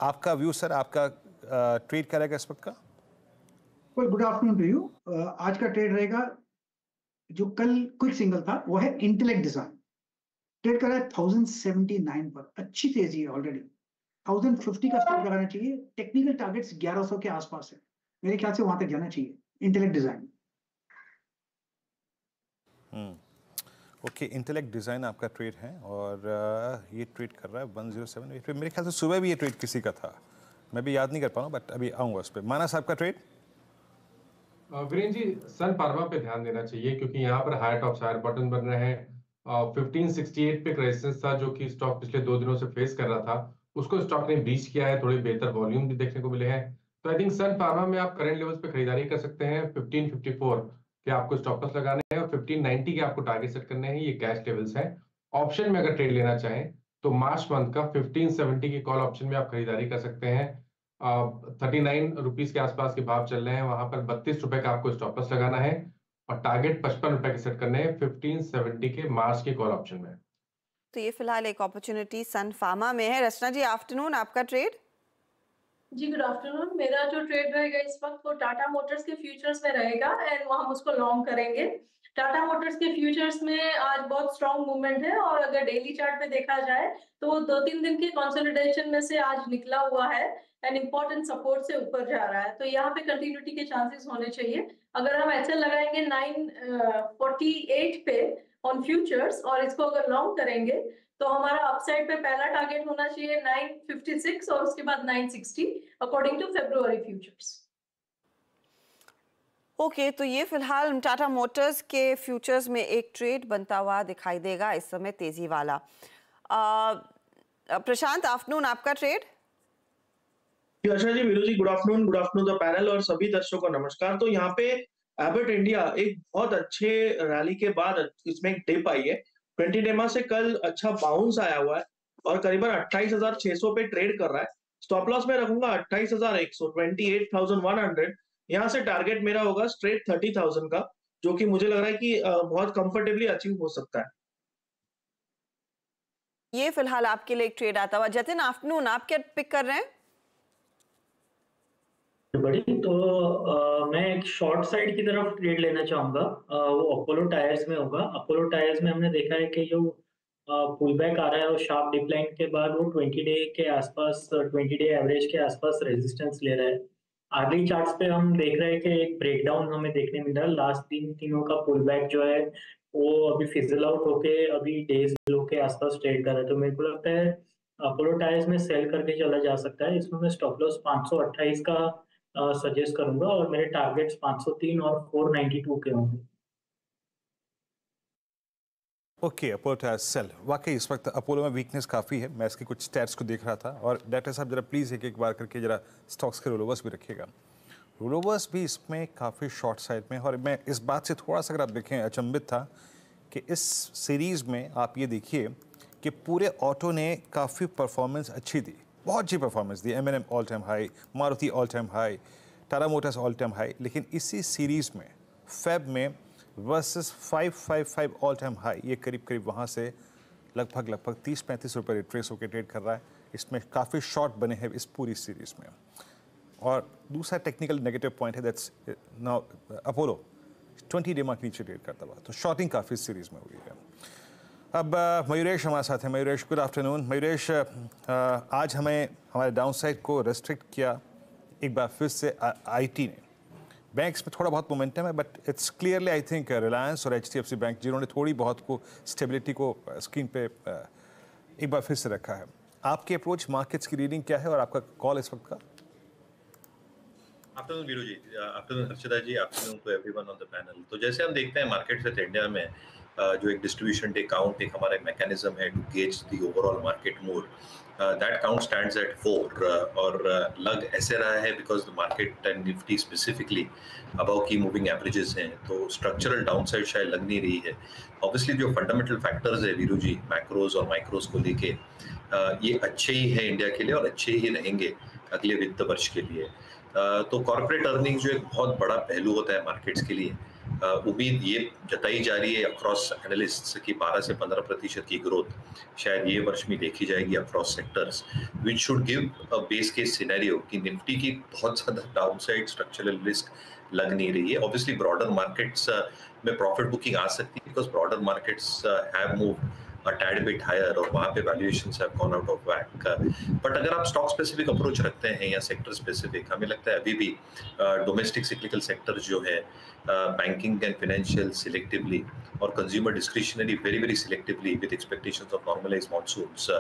आपका view sir, आपका trade क्या रहेगा इस वक्त का? Well, good afternoon to you. आज का ट्रेड रहेगा, जो कल क्विक सिंगल था वो है इंटेलेक्ट डिजाइन। ट्रेड कर रहा है 1079 पर, अच्छी तेजी है ऑलरेडी। 1050 का स्टॉप लगाना चाहिए। टेक्निकल टारगेट्स 1100 के आसपास है, मेरे ख्याल से वहां तक जाना चाहिए intellect design. Okay, intellect design आपका ट्रेड है और ये ट्रेड कर रहा है 107। ये ट्रेड मेरे ख्याल से सुबह भी ये ट्रेड किसी का था, मैं भी याद नहीं कर पा रहा हूँ, बट अभी आऊँगा उस पर। मानस आपका ट्रेड? वीरेन जी, सन फार्मा पे ध्यान देना चाहिए क्योंकि यहाँ पर हायर टॉप हायर बॉटम बन रहे हैं। 1568 पे रेजिस्टेंस था जो कि स्टॉक पिछले 2 दिनों से फेस कर रहा था, उसको स्टॉक ने ब्रीच किया है। थोड़ी बेहतर वॉल्यूम भी देखने को मिले हैं, तो आई थिंक सन फार्मा में आप करंट लेवल्स पे खरीदारी कर सकते हैं। 1554 के आपको स्टॉप लॉस लगाने हैं और 1590 के आपको टारगेट सेट करने हैं। ये कैश लेवल्स हैं। ऑप्शन में अगर ट्रेड लेना चाहें तो मार्च मंथ का 1570 की कॉल ऑप्शन में आप खरीदारी कर सकते हैं। 39 रुपीज के आसपास के भाव चल रहे हैं, वहां पर 32 रुपए का आपको स्टॉप लॉस लगाना है और टारगेट 55 रुपए के सेट करने हैं 1570 के मार्च के कॉल ऑप्शन में। तो ये फिलहाल एक अपॉर्चुनिटी सन फार्मा में है। रचना जी, आफ्टरनून, आपका ट्रेड? जी गुड आफ्टरनून। मेरा जो ट्रेड रहेगा इस वक्त वो टाटा मोटर्स के फ्यूचर्स में रहेगा एंड हम उसको लॉन्ग करेंगे। टाटा मोटर्स के फ्यूचर्स में आज बहुत स्ट्रॉन्ग मूवमेंट है और अगर डेली चार्ट पे देखा जाए तो वो 2-3 दिन के कंसोलिडेशन में से आज निकला हुआ है एंड इंपॉर्टेंट सपोर्ट से ऊपर जा रहा है, तो यहाँ पे कंटिन्यूटी के चांसेस होने चाहिए। अगर हम एचएल लगाएंगे 948 पे ऑन फ्यूचर्स और इसको अगर लॉन्ग करेंगे तो हमारा अपसाइड पे पहला टारगेट होना चाहिए 956 और उसके बाद 960 according to February futures. Okay, तो ये फिलहाल टाटा मोटर्स के फ्यूचर्स में एक ट्रेड बनता हुआ दिखाई देगा इस समय, तेजी वाला। प्रशांत, आफ्टरनून, आपका ट्रेड? अच्छा जी, वीरू जी, गुड आफ्टरनून द पैनल और सभी दर्शकों को नमस्कार। तो यहाँ पे एबट इंडिया एक बहुत अच्छे रैली के बाद इसमें एक डिप आई है। 20 डेमा से कल अच्छा बाउंस आया हुआ है और करीबन 28,600 पे ट्रेड कर रहा है। स्टॉप लॉस में रखूंगा 28,100, 28,100। यहाँ से टारगेट मेरा होगा स्ट्रेट 30,000 का, जो कि मुझे लग रहा है कि बहुत कंफर्टेबली अचीव हो सकता है। ये फिलहाल आपके लिए एक ट्रेड आता हुआ। जतिन, आफ्टरनून, आप क्या पिक कर रहे हैं? बड़ी तो मैं एक शॉर्ट साइड की तरफ ट्रेड लेना चाहूंगा। वो अपोलो टायर्स में होगा। अपोलो टायर्स में हमने देखा है कि जो पुल बैक आ रहा है और शार्प डिक्लाइन के बाद वो 20 डे के आसपास, 20 डे एवरेज के आसपास रेजिस्टेंस ले रहा है। आर्ली चार्ट्स पे हम देख रहे हैं कि एक ब्रेकडाउन हमें देखने मिल रहा है। लास्ट 3 दिनों का पुल बैक जो है वो अभी फिजल आउट होके अभी डेज लो के आसपास ट्रेड कर रहा है। तो मेरे को लगता है अपोलो टायर्स में सेल करके चला जा सकता है। इसमें मैं स्टॉप लॉस 528 का सजेस्ट करूंगा और मेरे टारगेट्स 503 और 492 के होंगे। Okay, Apollo Tyres sell. वाकई इस वक्त अपोलो में वीकनेस काफ़ी है। मैं इसके कुछ स्टैट्स को देख रहा था। और डायरेक्टर साहब जरा प्लीज़ एक बार करके जरा स्टॉक्स के रोलोवर्स भी रखिएगा। रोलोवर्स भी इसमें काफ़ी शॉर्ट साइड में, और मैं इस बात से थोड़ा सा अगर आप देखें अचंभित था कि इस सीरीज़ में आप ये देखिए कि पूरे ऑटो ने काफ़ी परफॉर्मेंस अच्छी दी, बहुत अच्छी परफॉर्मेंस दी। M&M all time high, Maruti all time high, Tata Motors all time high. लेकिन इसी सीरीज़ में फेब में वर्सेस 555 ऑल टाइम हाई, ये करीब करीब वहाँ से लगभग 30-35 रुपये रिट्रेस होकर ट्रेड कर रहा है। इसमें काफ़ी शॉर्ट बने हैं इस पूरी सीरीज़ में। और दूसरा टेक्निकल नेगेटिव पॉइंट है, दैट्स नाउ अपोलो 20 डेमा के नीचे ट्रेड करता हुआ, तो शॉर्टिंग काफ़ी सीरीज़ में हुई है। अब मयूरेश हमारे साथ हैं। Mayuresh, good afternoon. मयूरेश, आज हमें हमारे डाउन साइड को रेस्ट्रिक्ट किया एक बार फिर से आईटी ने। बैंक्स में थोड़ा बहुत मोमेंटम है, but it's clearly I think Reliance और HDFC बैंक जिन्होंने थोड़ी बहुत को स्टेबिलिटी को स्क्रीन पे एक बार फिर से रखा है। आपकी अप्रोच, मार्केट्स की रीडिंग क्या है और आपका कॉल इस वक्त का? Afternoon Veeru ji, afternoon Harshita ji, afternoon to everyone on the panel. तो जैसे हम देखते हैं मार्केट से इंडिया में जो एक डिस्ट्रीब्यूशन डे काउंट एक हमारा मैकेनिज्म है to gauge the overall market mood, that count stands at 4 और लग ऐसे रहा है because the market and Nifty specifically above की मूविंग एवरेजेस हैं, तो स्ट्रक्चरल डाउनसाइड शायद लग नहीं रही है। ऑब्वियसली जो फंडामेंटल फैक्टर्स है वीरू जी, मैक्रोज और माइक्रोज को लेके ये अच्छे ही है इंडिया के लिए और अच्छे ही रहेंगे अगले वित्त वर्ष के लिए। तो कॉर्पोरेट अर्निंग्स जो एक बहुत बड़ा पहलू होता है मार्केट्स के लिए, उम्मीद ये जताई जा रही है अक्रॉस एनालिस्ट्स की 12 से 15% की ग्रोथ शायद ये वर्ष में देखी जाएगी across sectors, which should give a base case scenario कि निफ्टी की बहुत ज्यादा डाउनसाइड स्ट्रक्चरल रिस्क लग नहीं रही है। ऑब्वियसली ब्रॉडर मार्केट्स में प्रॉफिट बुकिंग आ सकती है because broader markets have moved a tad bit higher और वहाँ पे valuations have gone out of whack. But अगर आप stock specific approach रखते हैं या sector specific, हमें लगता है अभी भी domestic cyclical sectors जो है banking and financial selectively और consumer discretionary very selectively with expectations of normalized monsoons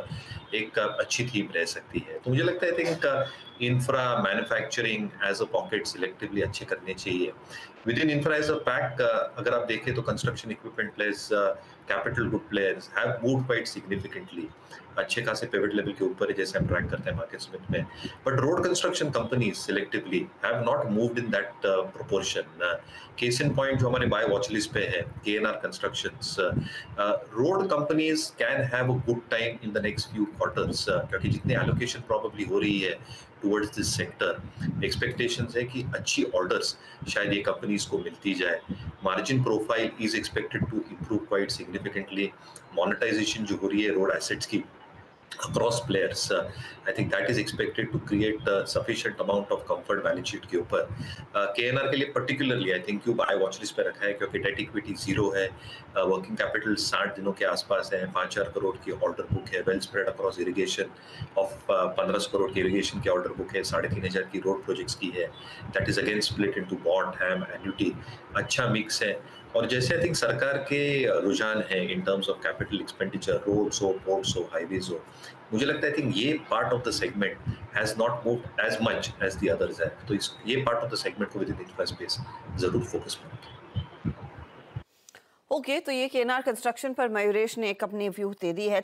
एक अच्छी थीम रह सकती है। तो मुझे लगता है I think infra manufacturing as a pocket selectively अच्छे करने चाहिए। Within infra as a pack अगर आप देखें तो construction equipment players capital good players have moved quite significantly अच्छे खासे pivot level के ऊपर है जैसे हम ट्रैक करते हैं मार्केट स्मिथ में, but road construction companies selectively have not moved in that proportion. Case in point जो हमारे buy watch list पे है KNR Constructions, road companies can have a good time in the next few quarters क्योंकि जितनी allocation probably हो रही है towards this sector, expectations है कि अच्छी orders शायद ये companies को मिलती जाए, margin profile is expected to improve quite significantly, monetization जो हो रही है road assets की across players, I think that is expected to create a sufficient amount of comfort balance sheet के ऊपर। KNR के लिए particularly I think क्यों buy watch list पे रखा है क्योंकि debt equity 0 है, working capital 60 दिनों के आसपास है, 5,000 करोड़ की order book है, well spread across irrigation of 1,500 crore की irrigation की order book है, 3,500 की road projects की है, that is again split into bond, HAM, annuity, अच्छा mix है। और जैसे आई थिंक सरकार के रुझान है in terms of capital expenditure, roads हो, पोर्ट्स हो, हाईवेज हो, मुझे लगता है आई थिंक ये part of the segment has not moved as much as the others है, तो ये पार्ट ऑफ द सेगमेंट को विद इन इंफ्रा स्पेस जरूर फोकस में रखें। ओके, तो ये केएनआर कंस्ट्रक्शन पर मयूरेश ने एक अपनी व्यू दे दी है।